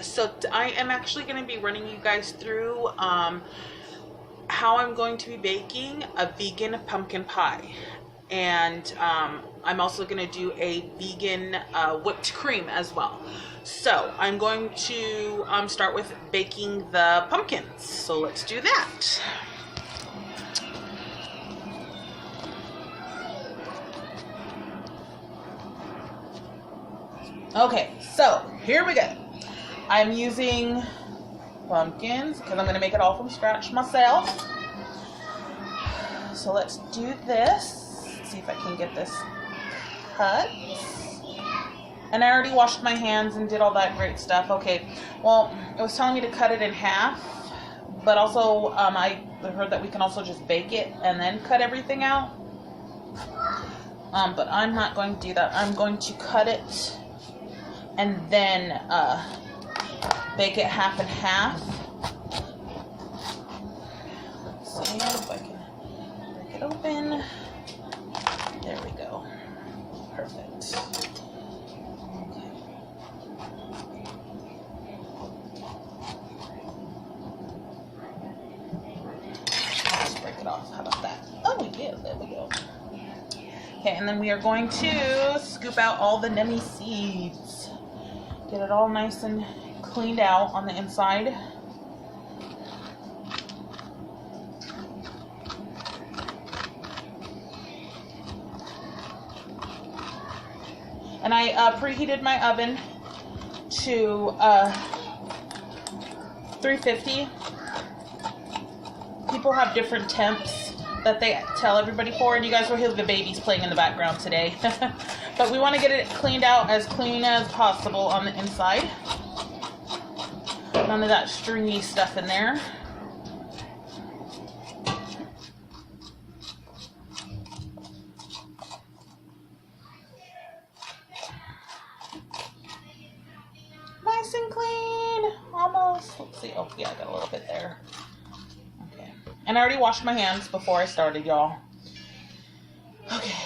So I am actually going to be running you guys through how I'm going to be baking a vegan pumpkin pie. And I'm also going to do a vegan whipped cream as well. So I'm going to start with baking the pumpkins. So let's do that. Okay, so here we go. I'm using pumpkins because I'm going to make it all from scratch myself. So let's do this. Let's see if I can get this cut. And I already washed my hands and did all that great stuff. Okay, well, it was telling me to cut it in half, but also I heard that we can also just bake it and then cut everything out. But I'm not going to do that. I'm going to cut it and then bake it half and half. Let's see if I can break it open. There we go. Perfect. Okay. Let's break it off. How about that? Oh yeah, there we go. Okay, and then we are going to scoop out all the nummy seeds. Get it all nice and cleaned out on the inside. And I preheated my oven to 350. People have different temps that they tell everybody for, and you guys will hear the babies playing in the background today. But we want to get it cleaned out as clean as possible on the inside. None of that stringy stuff in there. Nice and clean. Almost. Let's see. Oh, yeah, I got a little bit there. Okay. And I already washed my hands before I started, y'all. Okay.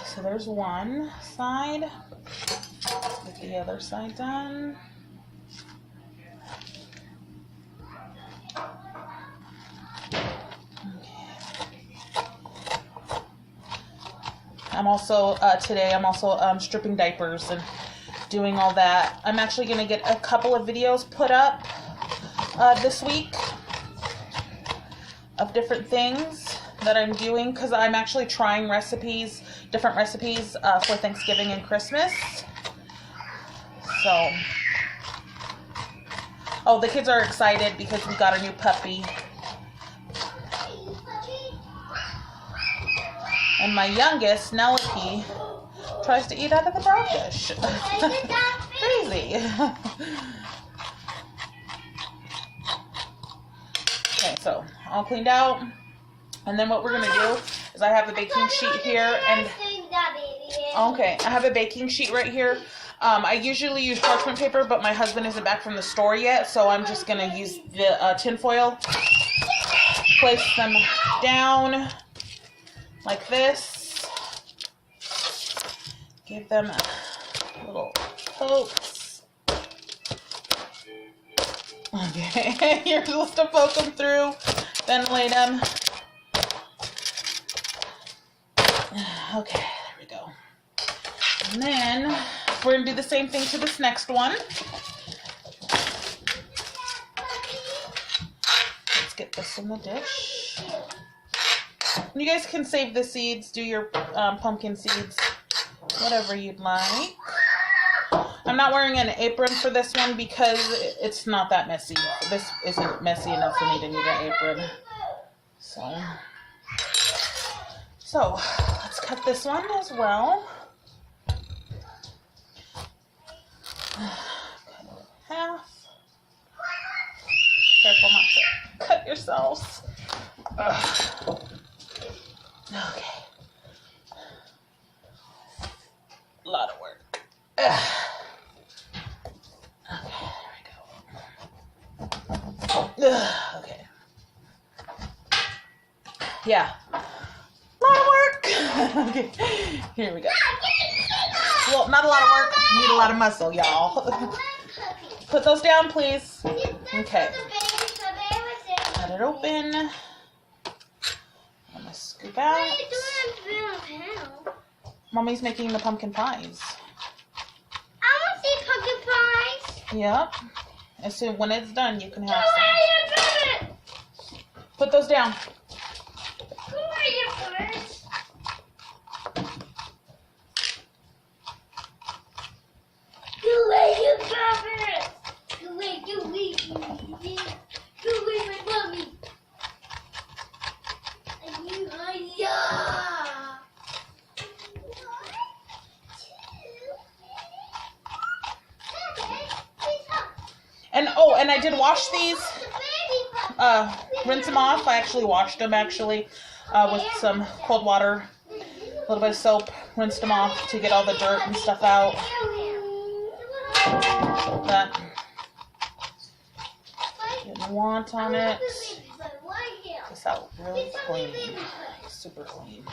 So there's one side. Get the other side done. I'm also, today I'm also stripping diapers and doing all that. I'm actually going to get a couple of videos put up this week of different things that I'm doing, because I'm actually trying recipes, different recipes for Thanksgiving and Christmas. So, oh, the kids are excited because we got a new puppy. And my youngest, Penelope, tries to eat out of the brown dish. Crazy. Okay, so all cleaned out. And then what we're going to do is I have a baking sheet here. And okay, I have a baking sheet right here. I usually use parchment paper, but my husband isn't back from the store yet. So I'm just going to use the tin foil. Place them down like this. Give them little pokes. Okay, you're supposed to poke them through, ventilate them. Okay, there we go. And then we're going to do the same thing to this next one. Let's get this in the dish. You guys can save the seeds, do your pumpkin seeds, whatever you'd like. I'm not wearing an apron for this one because it's not that messy. This isn't messy enough for me to need an apron. So let's cut this one as well. Cut it in half. Careful not to cut yourselves. Ugh. Okay. A lot of work. Ugh. Okay, there we go. Ugh. Okay. Yeah. A lot of work. Okay. Here we go. Well, not a lot of work. Need a lot of muscle, y'all. Put those down, please. Okay. Cut it open. I'm going to scoop out. Mommy's making the pumpkin pies. I want to see pumpkin pies. Yep. As soon when it's done, you can have some. Put those down. And I did wash these, rinse them off. I actually washed them with some cold water, a little bit of soap, rinsed them off to get all the dirt and stuff out. That didn't want on it. This out really clean, super clean.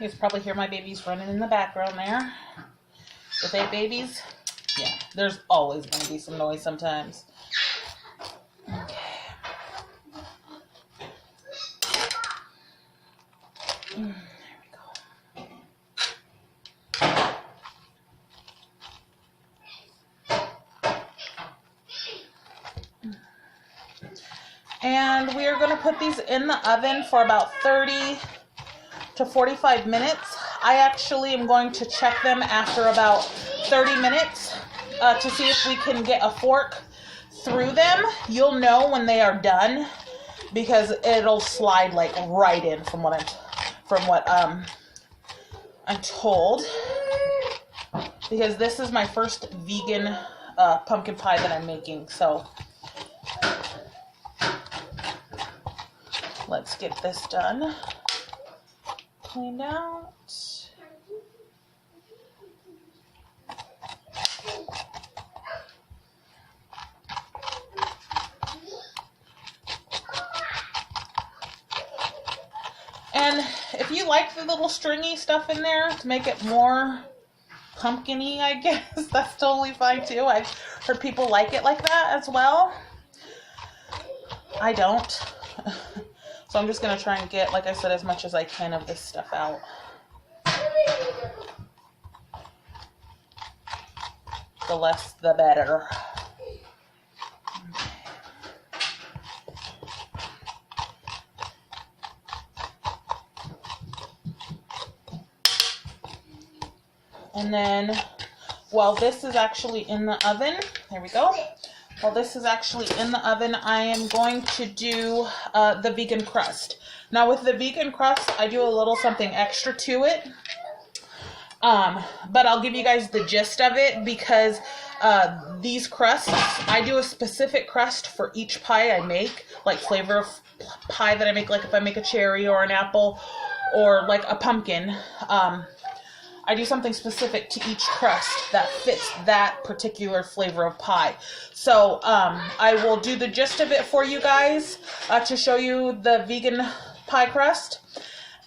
You guys probably hear my babies running in the background there. If they have babies, yeah, there's always going to be some noise sometimes. Okay. There we go. And we are going to put these in the oven for about 30 to 45 minutes. I actually am going to check them after about 30 minutes to see if we can get a fork through them. You'll know when they are done because it'll slide like right in from what I'm told. Because this is my first vegan pumpkin pie that I'm making, so let's get this done. Cleaned out. And if you like the little stringy stuff in there to make it more pumpkin-y, I guess, that's totally fine too. I've heard people like it like that as well. I don't. So I'm just going to try and get, like I said, as much as I can of this stuff out. The less, the better. And then, while this is actually in the oven, there we go. While this is actually in the oven, I am going to do the vegan crust. Now with the vegan crust, I do a little something extra to it. But I'll give you guys the gist of it because these crusts, I do a specific crust for each pie I make, like flavor of pie that I make, like if I make a cherry or an apple or like a pumpkin. I do something specific to each crust that fits that particular flavor of pie. So I will do the gist of it for you guys to show you the vegan pie crust.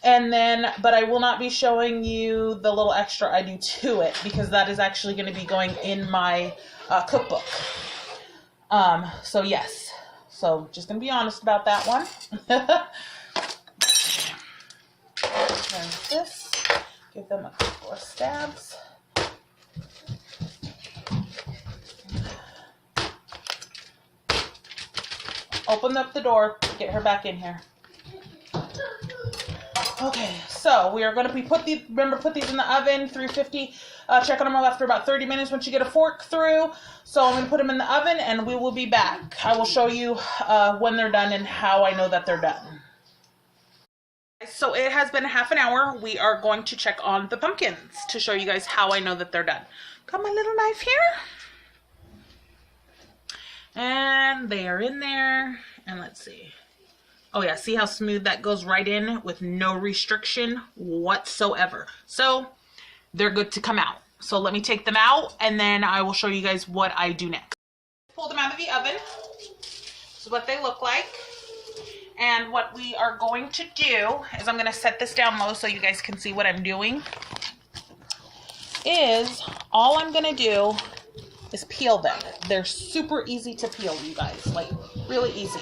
And then, but I will not be showing you the little extra I do to it because that is actually going to be going in my cookbook. So yes, so just going to be honest about that one. There's this. Give them a couple of stabs. Open up the door, get her back in here. Okay, so we are going to be put these in the oven, 350. Check on them after about 30 minutes once you get a fork through. So I'm going to put them in the oven and we will be back. I will show you when they're done and how I know that they're done. so it has been half an hour. We are going to check on the pumpkins to show you guys how I know that they're done. Got my little knife here. And they are in there. And let's see. Oh yeah, see how smooth that goes right in with no restriction whatsoever. So they're good to come out. So let me take them out and then I will show you guys what I do next. Pull them out of the oven. This is what they look like. And what we are going to do is I'm going to set this down low so you guys can see what I'm doing. Is all I'm going to do is peel them. They're super easy to peel, you guys. Like, really easy.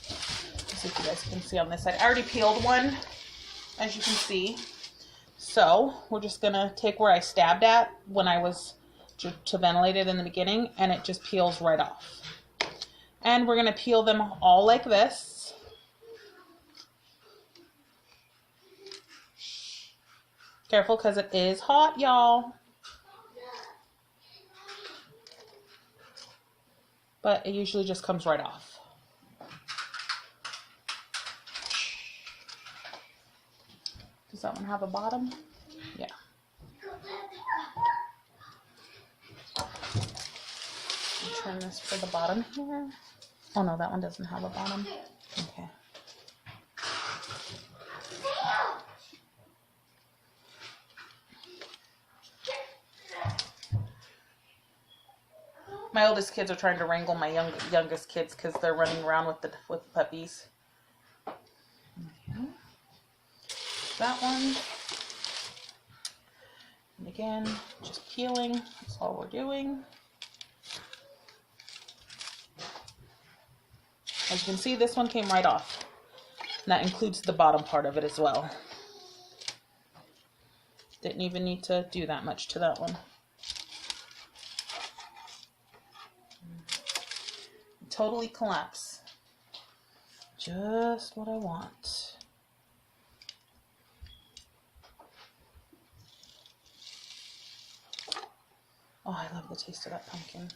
Let's see if you guys can see on this side. I already peeled one, as you can see. So, we're just going to take where I stabbed at when I was to ventilate it in the beginning, and it just peels right off. And we're going to peel them all like this. Careful, because it is hot, y'all. But it usually just comes right off. Does that one have a bottom? Yeah. I'll turn this for the bottom here. Oh no, that one doesn't have a bottom. Okay. My oldest kids are trying to wrangle my youngest kids because they're running around with the puppies. Okay. That one. And again, just peeling. That's all we're doing. As you can see, this one came right off. And that includes the bottom part of it as well. Didn't even need to do that much to that one. Totally collapse. Just what I want. Oh, I love the taste of that pumpkin.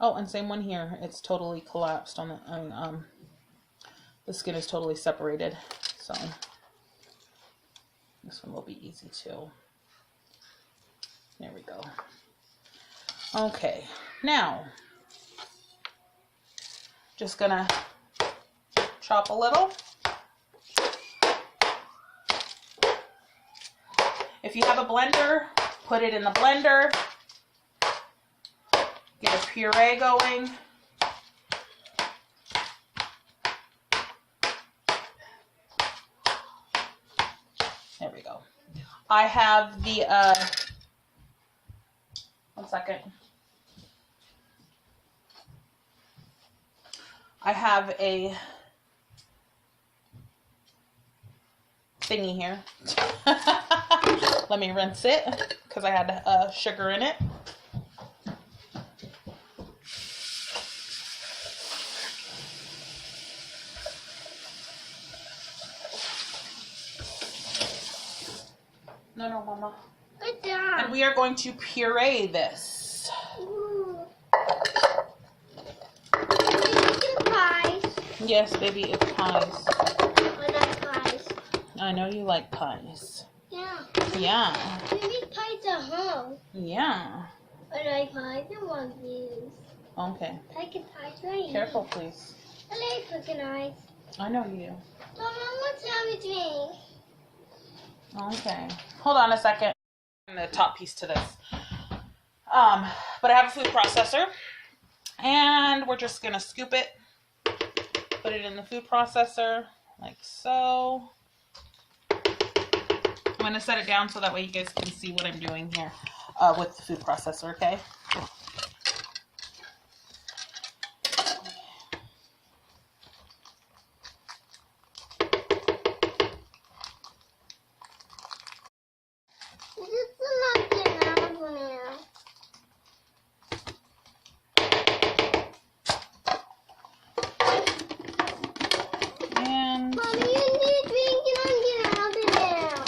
Oh, and same one here. It's totally collapsed on the skin is totally separated. So this one will be easy too. There we go. Okay, now just gonna chop a little. If you have a blender, put it in the blender. Get a puree going. There we go. I have the, one second. I have a thingy here. Let me rinse it because I had sugar in it. No, Mama. Good job. And we are going to puree this. Ooh. Pies. Yes, baby, it's pies. I like pies. I know you like pies. Yeah. Yeah. We make pies at home. Yeah. I like pies. I want these. Okay. Pumpkin pies right here. Careful, please. I like pumpkin eyes. I know you do. Mama, what's wrong with me? Okay. Hold on a second. The top piece to this. But I have a food processor. And we're just going to scoop it. Put it in the food processor. Like so. I'm going to set it down so that way you guys can see what I'm doing here with the food processor, okay?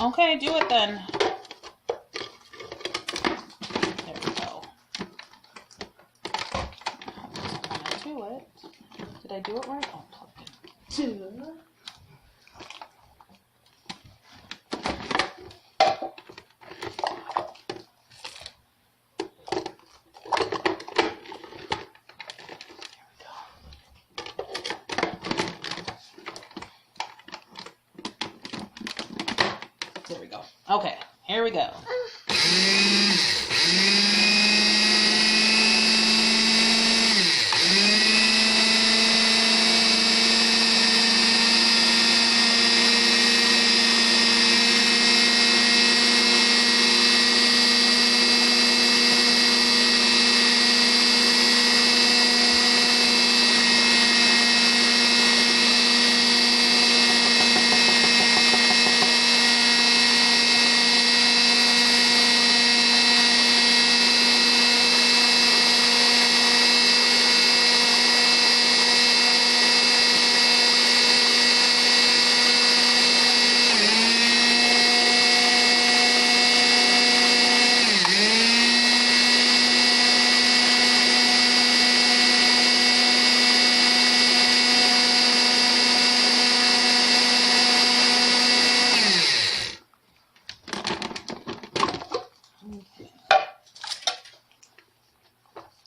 Okay, do it then. There we go. Do it. Did I do it right? Oh, Here we go. Okay, here we go.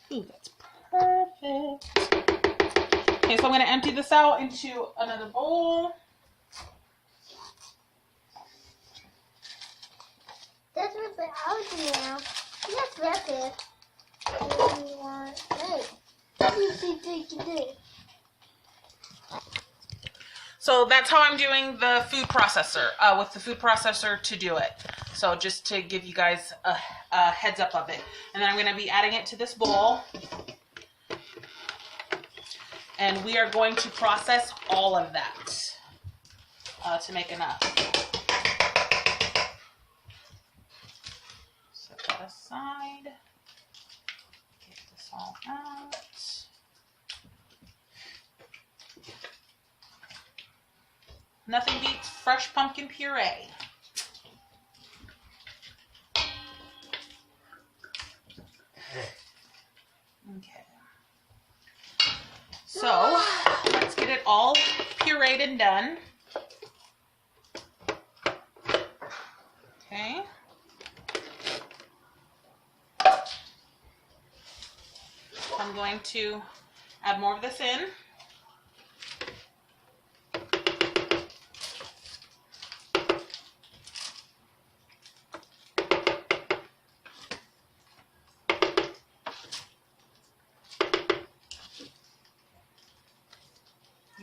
Ooh, that's perfect. Okay, so I'm going to empty this out into another bowl. That's what I was doing now. That's rapid. What do you want? Hey. So that's how I'm doing the food processor, with the food processor to do it. So just to give you guys a heads up of it. And then I'm going to be adding it to this bowl. And we are going to process all of that to make enough. Set that aside. Get this all out. Nothing beats fresh pumpkin puree. Okay. So, let's get it all pureed and done. Okay. I'm going to add more of this in.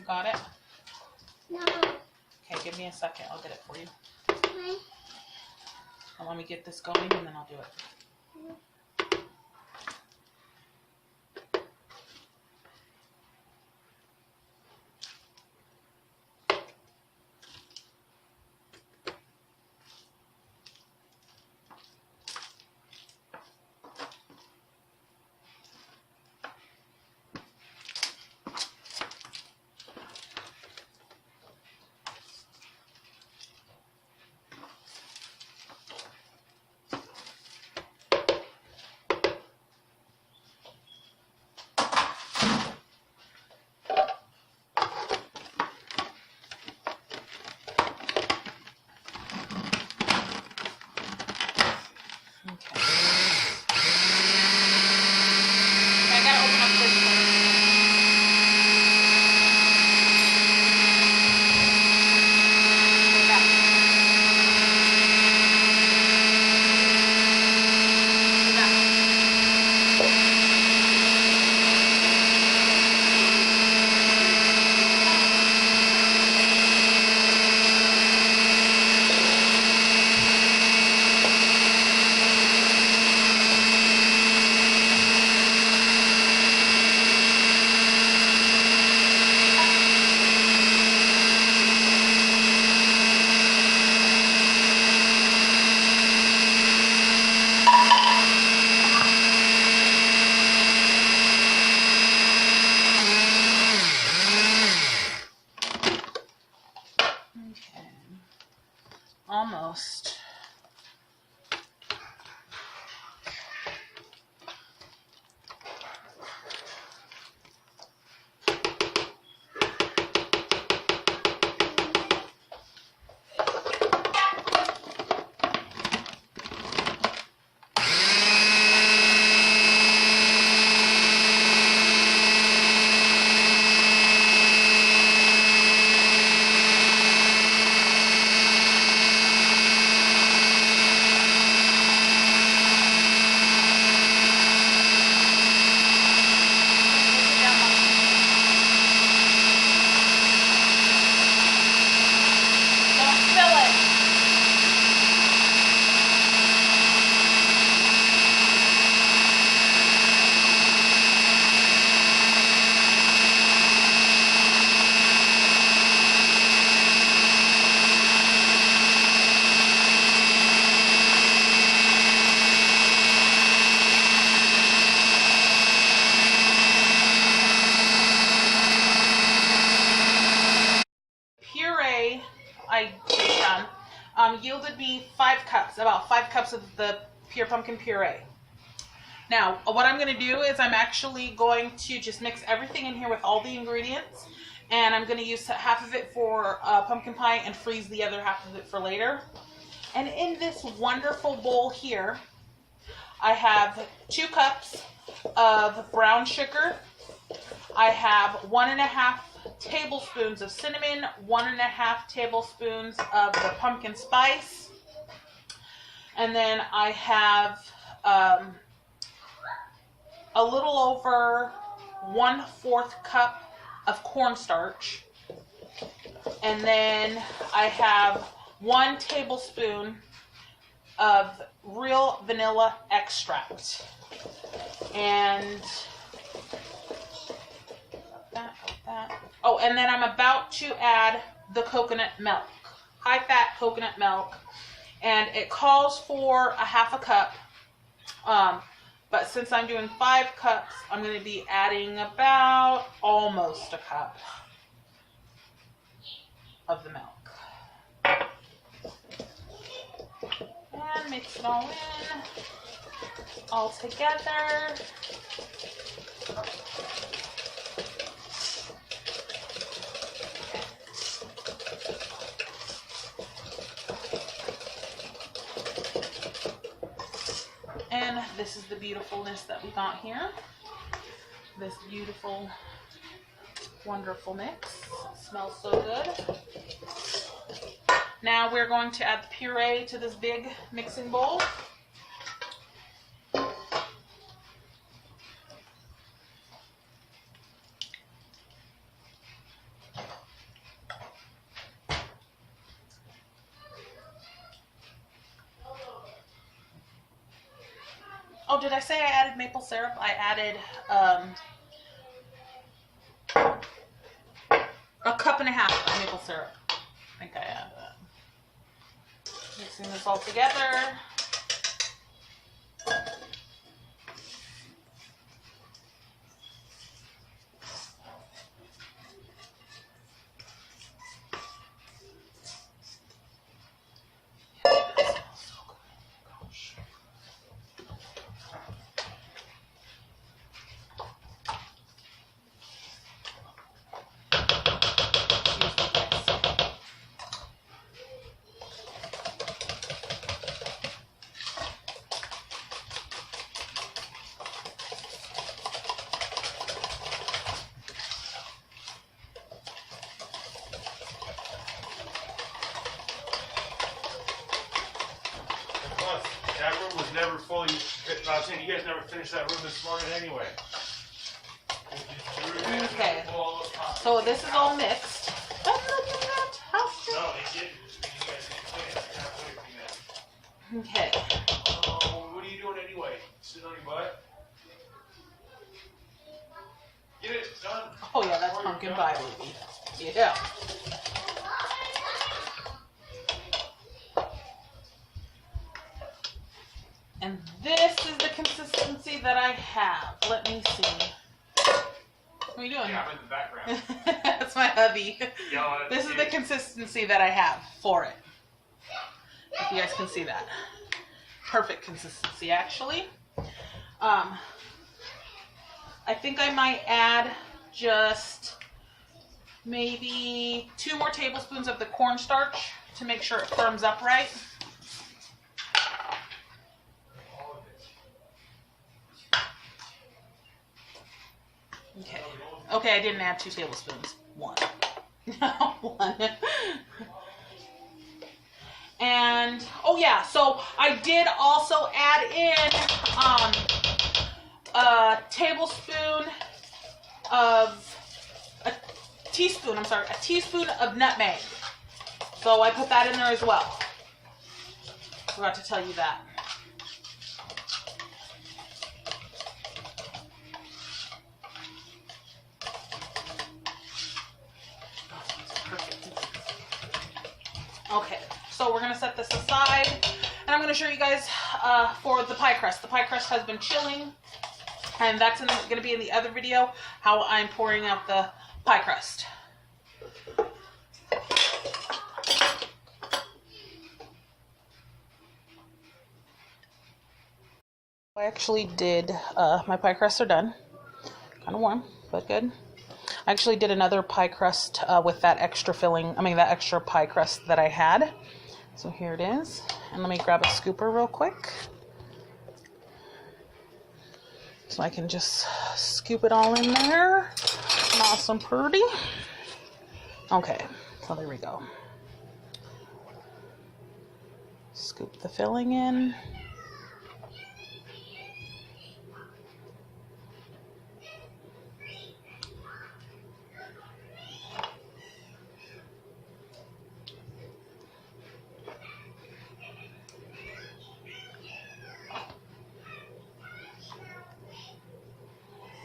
Got it? No. Okay, give me a second. I'll get it for you. Okay. Now let me get this going and then I'll do it. Okay. I gotta open up this one. Go back. Go back. Okay. Almost. yielded me 5 cups, about 5 cups of the pure pumpkin puree. Now, what I'm going to do is I'm actually going to just mix everything in here with all the ingredients, and I'm going to use half of it for pumpkin pie and freeze the other half of it for later. And in this wonderful bowl here, I have 2 cups of brown sugar. I have 1.5 tablespoons of cinnamon, 1.5 tablespoons of the pumpkin spice, and then I have a little over 1/4 cup of cornstarch, and then I have 1 tablespoon of real vanilla extract, and oh, and then I'm about to add the coconut milk, high-fat coconut milk, and it calls for 1/2 cup, but since I'm doing 5 cups, I'm going to be adding about almost a cup of the milk. And mix it all in, all together. And this is the beautifulness that we got here. This beautiful, wonderful mix. It smells so good. Now we're going to add the puree to this big mixing bowl. Oh, did I say I added maple syrup? I added 1.5 cups of maple syrup. I think I added that. Mixing this all together. That room was never fully. I was saying you guys never finished that room this morning anyway. Okay. So this is all mixed. But look at that. How still? No, they didn't. You guys didn't clean it. Okay. Oh, what are you doing anyway? Sitting on your butt? Get it done. Oh yeah, that's pumpkin pie, baby. Yeah. And this is the consistency that I have. Let me see. What are you doing? Yeah, I'm in the background. That's my hubby. Yeah, This is the consistency that I have for it. If you guys can see that. Perfect consistency, actually. I think I might add just maybe 2 more tablespoons of the cornstarch to make sure it firms up right. Okay. Okay, I didn't add 2 tablespoons. 1. 1. And, oh yeah, so I did also add in a teaspoon of nutmeg. So I put that in there as well. Forgot to tell you that. Okay, so we're gonna set this aside, and I'm gonna show you guys for the pie crust. The pie crust has been chilling, and that's gonna be in the other video, how I'm pouring out the pie crust. I actually did, my pie crusts are done. Kind of warm, but good. I actually did another pie crust with that extra filling, that extra pie crust that I had. So here it is. And let me grab a scooper real quick. So I can just scoop it all in there. Nice and pretty. Okay, so there we go. Scoop the filling in.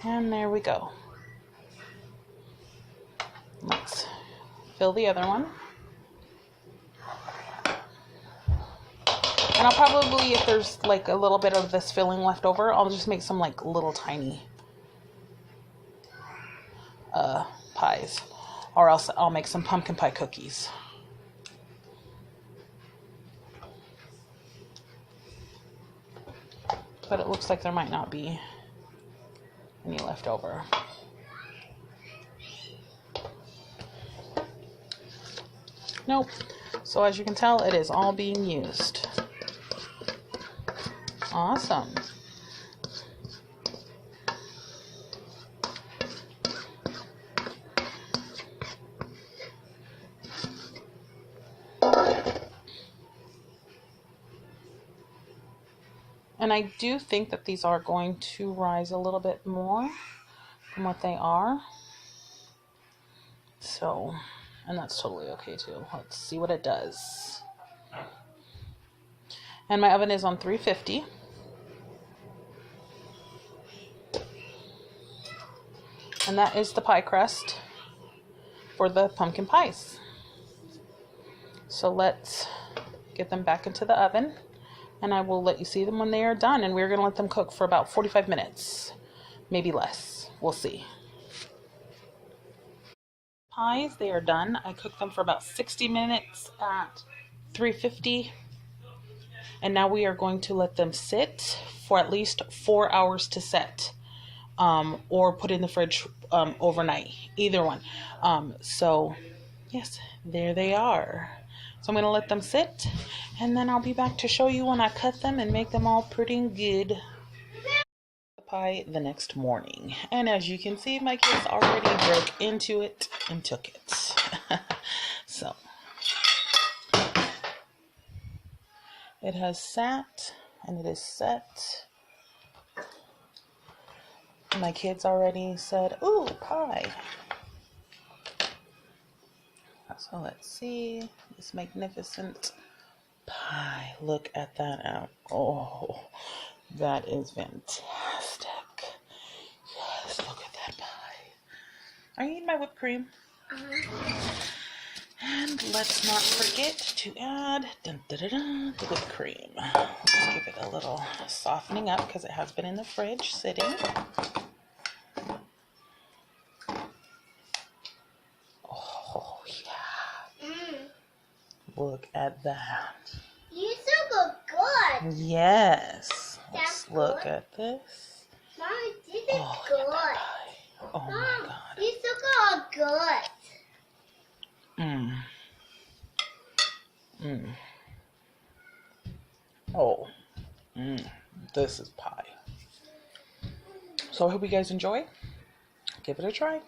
And there we go. Let's fill the other one. And I'll probably, if there's like a little bit of this filling left over, I'll just make some like little tiny pies. Or else I'll make some pumpkin pie cookies. But it looks like there might not be any left over. Nope. So as you can tell, it is all being used. Awesome. And I do think that these are going to rise a little bit more from what they are. So, and that's totally okay too. Let's see what it does. And my oven is on 350. And that is the pie crust for the pumpkin pies. So let's get them back into the oven. And I will let you see them when they are done. And we're going to let them cook for about 45 minutes. Maybe less. We'll see. Pies, they are done. I cooked them for about 60 minutes at 350. And now we are going to let them sit for at least 4 hours to set. Or put in the fridge overnight. Either one. So, yes, there they are. So I'm going to let them sit, and then I'll be back to show you when I cut them and make them all pretty good. The pie the next morning. And as you can see, my kids already broke into it and took it. So, it has sat, and it is set. My kids already said, ooh, pie. So let's see this magnificent pie. Look at that out. Oh, that is fantastic. Yes, look at that pie. Are you eating my whipped cream? And let's not forget to add the whipped cream. Let's give it a little softening up because it has been in the fridge sitting. Oh, yeah. Look at that. You still look good. Yes. That's Let's look good. at this. Mommy, this is Oh, good. look at that pie. Oh, my Mom, God. you still look good. Oh, this is pie. So I hope you guys enjoy. Give it a try.